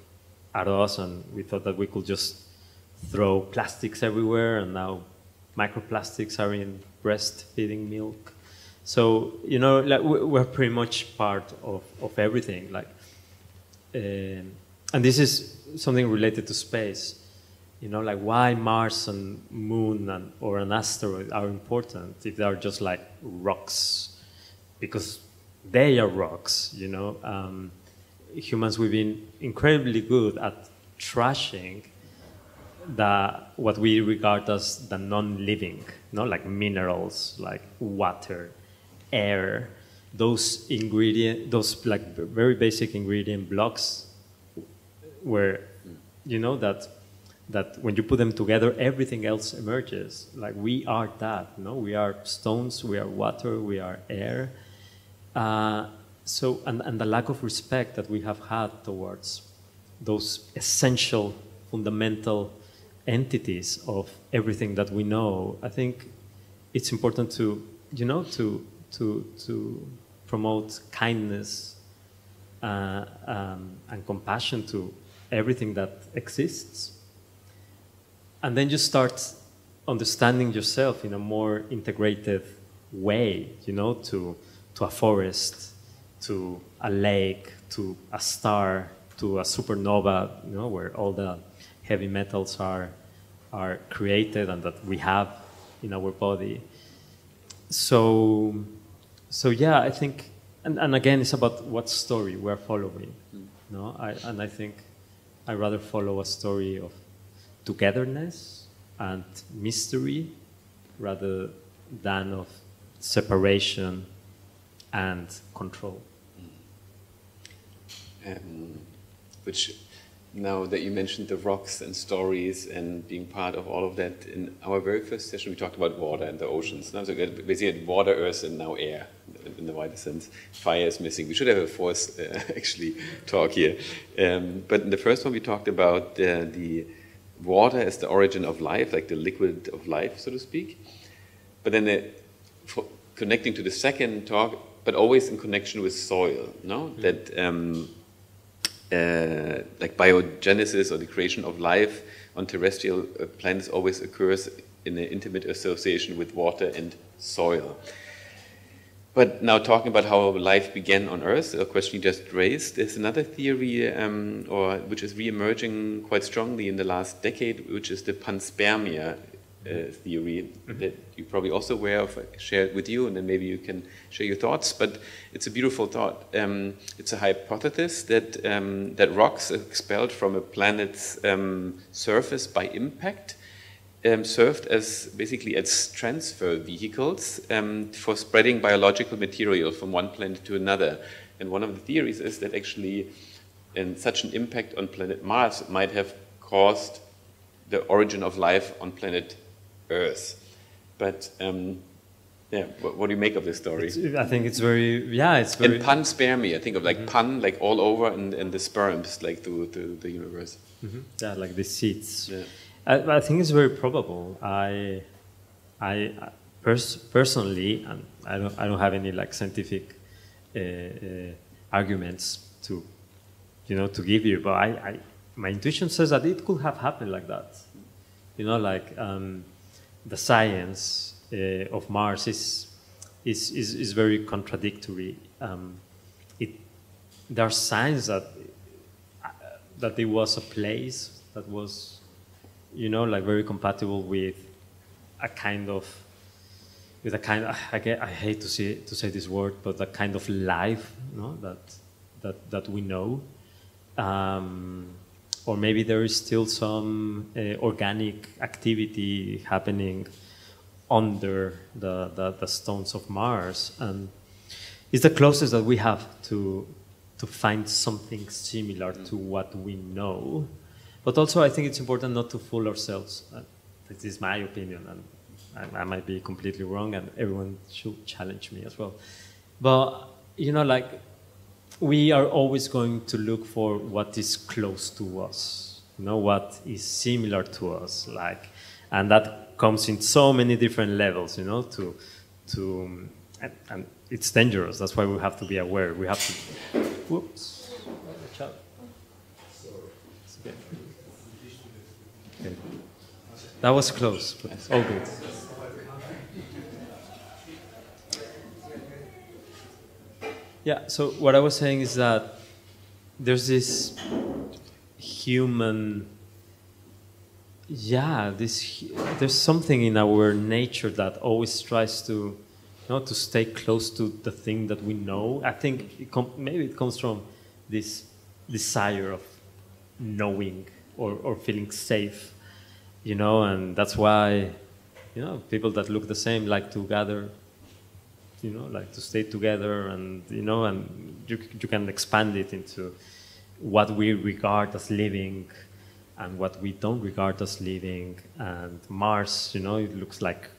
at us and we thought that we could just throw plastics everywhere, and now microplastics are in breastfeeding milk. So, you know, like we're pretty much part of everything. Like, and this is something related to space. You know, like why Mars and Moon or an asteroid are important if they are just like rocks, because they are rocks, you know. Humans, we've been incredibly good at trashing what we regard as the non-living, you know, like minerals, like water, air, those like very basic ingredient blocks where, you know, that when you put them together, everything else emerges. Like we are that, you know, we are stones, we are water, we are air. So, and the lack of respect that we have had towards those essential, fundamental entities of everything that we know, I think it's important to, you know, to promote kindness and compassion to everything that exists. And then you start understanding yourself in a more integrated way, you know, to a forest, to a lake, to a star, to a supernova, you know, where all the heavy metals are created and that we have in our body. So yeah, I think, and again, it's about what story we're following. No, I think I rather follow a story of togetherness and mystery rather than of separation and control. Which, now that you mentioned the rocks and stories and being part of all of that, in our very first session we talked about water and the oceans. Now, so basically water, earth, and now air in the wider sense. Fire is missing. We should have a fourth actually talk here. But in the first one we talked about the water as the origin of life, like the liquid of life, so to speak. But then connecting to the second talk, but always in connection with soil, no? Mm-hmm. That like biogenesis or the creation of life on terrestrial planets always occurs in an intimate association with water and soil. But now talking about how life began on Earth, a question you just raised, there's another theory which is re-emerging quite strongly in the last decade, which is the panspermia theory that you're probably also aware of. I share it with you, and then maybe you can share your thoughts. But it's a beautiful thought. It's a hypothesis that that rocks expelled from a planet's surface by impact served as basically as transfer vehicles for spreading biological material from one planet to another. And one of the theories is that actually such an impact on planet Mars might have caused the origin of life on planet Earth. But yeah, what do you make of this story? I think it's very, yeah, it's very... And panspermia, think of like pan, like all over, and the sperms, like to the universe. Yeah, like the seeds. Yeah. I think it's very probable. I personally, and I don't have any like scientific arguments to, you know, to give you, but my intuition says that it could have happened like that. You know, like the science of Mars is very contradictory. there are signs that there was a place that was, you know, like very compatible with a kind of, I hate to say this word, but a kind of life, you know, that we know. Or maybe there is still some organic activity happening under the stones of Mars, and it's the closest that we have to find something similar to what we know. But also, I think it's important not to fool ourselves. This is my opinion, and I might be completely wrong, and everyone should challenge me as well. But you know, like, we are always going to look for what is close to us, you know, what is similar to us, like, and that comes in so many different levels, you know, and it's dangerous. That's why we have to be aware. We have to, whoops, watch out. Okay. Okay. That was close, but all good. Yeah, so what I was saying is that there's this human, there's something in our nature that always tries to, you know, to stay close to the thing that we know. I think maybe it comes from this desire of knowing or feeling safe, you know, and that's why, you know, people that look the same like to gather, you know, like to stay together, and, you know, and you can expand it into what we regard as living and what we don't regard as living. And Mars, you know, it looks like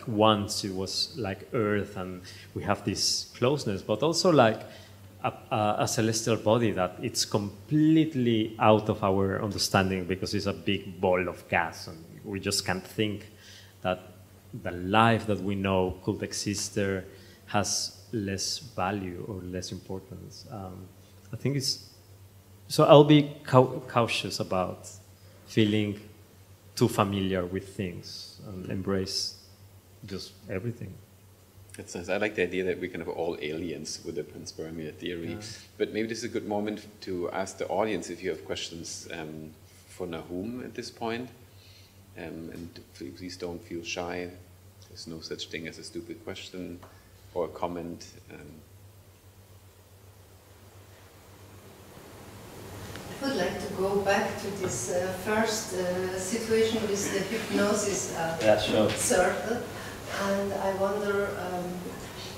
once it was like Earth, and we have this closeness, but also like a celestial body that it's completely out of our understanding because it's a big ball of gas, and we just can't think that the life that we know could exist there has less value or less importance. I think it's, so I'll be cautious about feeling too familiar with things and embrace just everything. That's nice. I like the idea that we're kind of all aliens with the panspermia theory. Yeah. But maybe this is a good moment to ask the audience if you have questions for Nahum at this point. And please don't feel shy. There's no such thing as a stupid question or a comment. I would like to go back to this first situation with the hypnosis circle. And I wonder,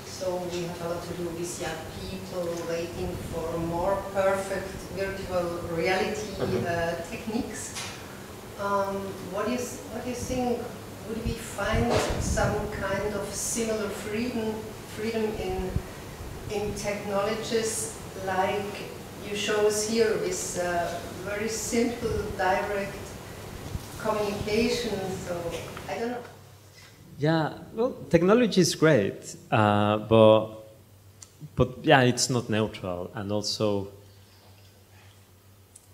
so we have a lot to do with young people waiting for more perfect virtual reality techniques. What do you think? Would we find some kind of similar freedom in technologies like you show us here with very simple, direct communication? So I don't know. Yeah, well, technology is great, but yeah, it's not neutral, and also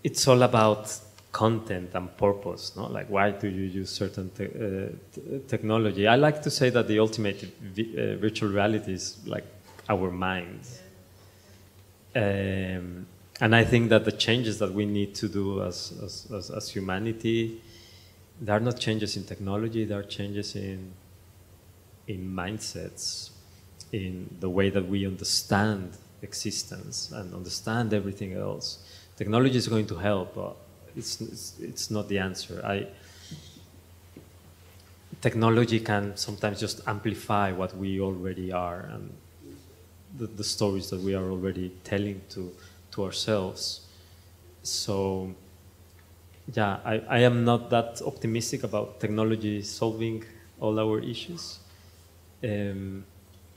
it's all about content and purpose, no? Like, why do you use certain technology? I like to say that the ultimate virtual reality is like our minds. And I think that the changes that we need to do as humanity, there are not changes in technology, there are changes in mindsets, in the way that we understand existence and understand everything else. Technology is going to help, but it's not the answer. Technology can sometimes just amplify what we already are and the stories that we are already telling to ourselves. So, yeah, I am not that optimistic about technology solving all our issues.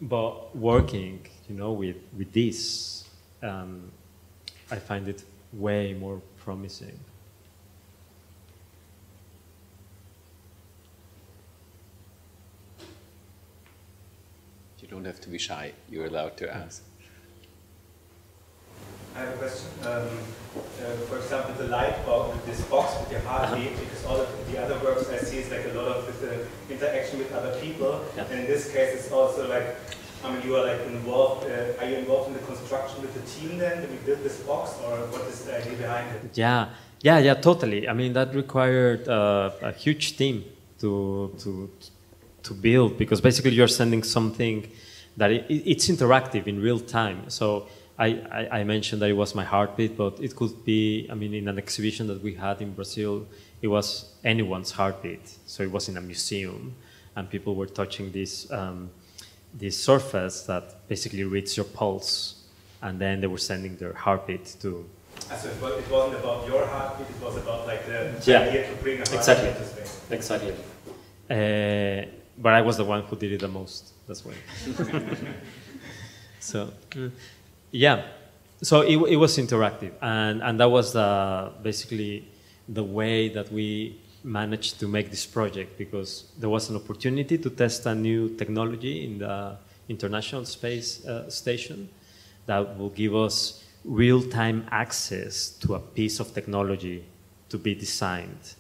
But working, you know, with this, I find it way more promising. You don't have to be shy. You're allowed to ask. I have a question. For example, the light box, this box with your heartbeat, because all of the other works I see is like a lot of with the interaction with other people, and in this case it's also like I mean, you are like involved, are you involved in the construction with the team then? Did we build this box, or what is the idea behind it? Yeah, totally. I mean, that required a huge team to build, because basically you're sending something that it's interactive in real time. So I mentioned that it was my heartbeat, but it could be, I mean, in an exhibition that we had in Brazil, it was anyone's heartbeat. So it was in a museum, and people were touching this surface that basically reads your pulse, and then they were sending their heartbeat to. So it wasn't about your heartbeat, it was about like the idea to bring a heartbeat into space. Exactly. But I was the one who did it the most, that's why. So, yeah. So it was interactive, and that was basically the way that we managed to make this project, because there was an opportunity to test a new technology in the International Space Station that will give us real-time access to a piece of technology to be designed.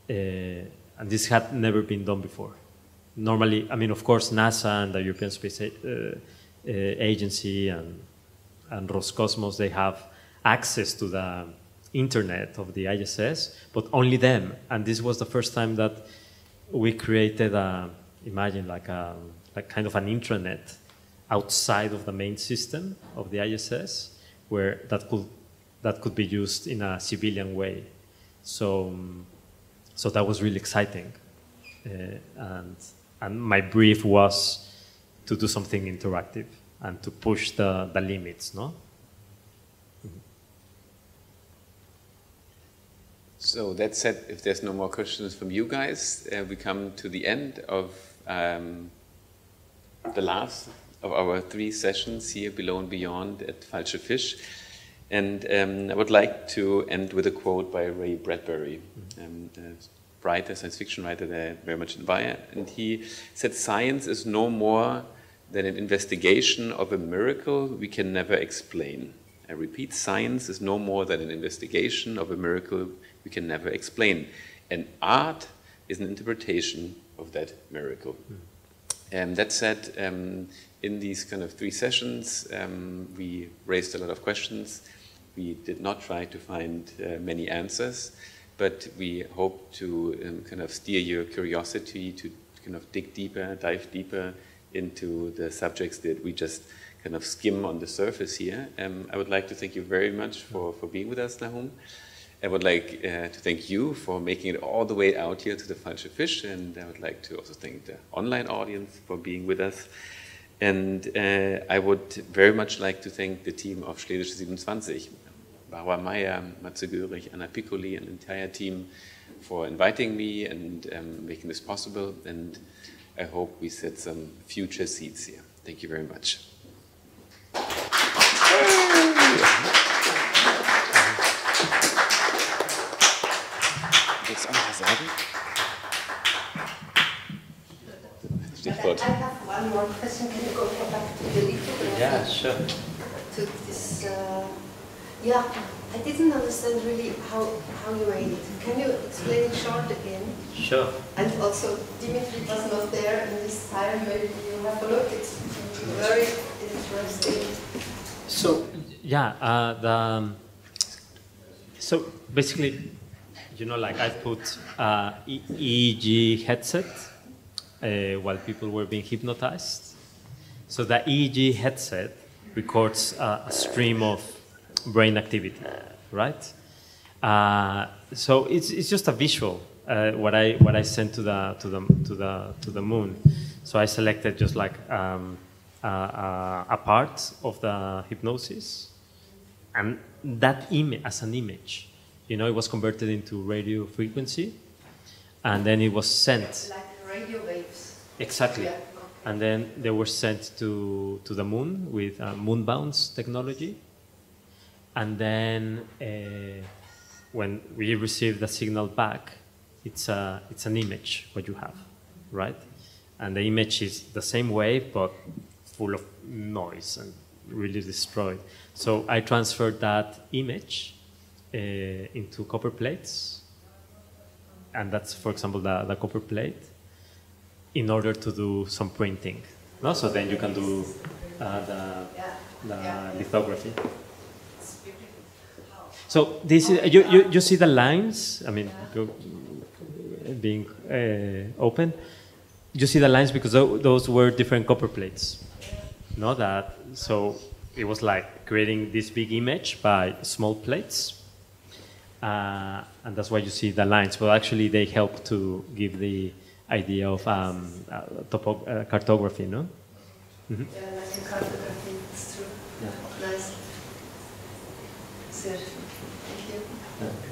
And this had never been done before. Normally, I mean, of course, NASA and the European Space Agency and Roscosmos, they have access to the internet of the ISS, but only them. And this was the first time that we created imagine like kind of an intranet outside of the main system of the ISS, where that could be used in a civilian way. So that was really exciting, and my brief was to do something interactive and to push the limits, no? So that said, if there's no more questions from you guys, we come to the end of the last of our 3 sessions here below and beyond at Falsche Fisch. And I would like to end with a quote by Ray Bradbury, a writer, science fiction writer that I very much admire. And he said, "Science is no more than an investigation of a miracle we can never explain." I repeat, science is no more than an investigation of a miracle we can never explain. And art is an interpretation of that miracle. And that said, in these kind of 3 sessions, we raised a lot of questions. We did not try to find many answers, but we hope to kind of steer your curiosity to kind of dig deeper, dive deeper into the subjects that we just kind of skim on the surface here. I would like to thank you very much for being with us, Nahum. I would like to thank you for making it all the way out here to the Falsche Fisch, and I would like to also thank the online audience for being with us. And I would very much like to thank the team of Schlesische 27, Barbara Meyer, Matze Görig, Anna Piccoli, and the entire team for inviting me and making this possible. And I hope we set some future seeds here. Thank you very much. Willst du auch was sagen? Stichwort. I have one more question. Can you go back to the lithography? Yeah, sure. To this, yeah, I didn't understand really how you made it. Can you explain it short again? Sure. And also, Dimitri was not there in this time. Maybe you have a look. It's very interesting. So yeah, so basically, you know, like I put EEG headset while people were being hypnotized. So the EEG headset records a stream of brain activity, right? So it's just a visual what I sent to the moon. So I selected just like a part of the hypnosis, and that image as an image, you know, it was converted into radio frequency, and then it was sent. Like radio waves. Exactly. Yeah. And then they were sent to the moon with moon bounce technology. And then when we receive the signal back, it's an image what you have, right? And the image is the same wave, but full of noise and really destroyed. So I transferred that image into copper plates, and that's, for example, the copper plate, in order to do some printing No, so then you can do the lithography. So this is you see the lines. I mean, being open. You see the lines because those were different copper plates. No, that so it was like creating this big image by small plates, and that's why you see the lines. But actually, they help to give the idea of cartography, no? Mm-hmm. Yeah, like a cartography, it's true. Yeah. Nice. Sir, thank you.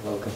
You're welcome.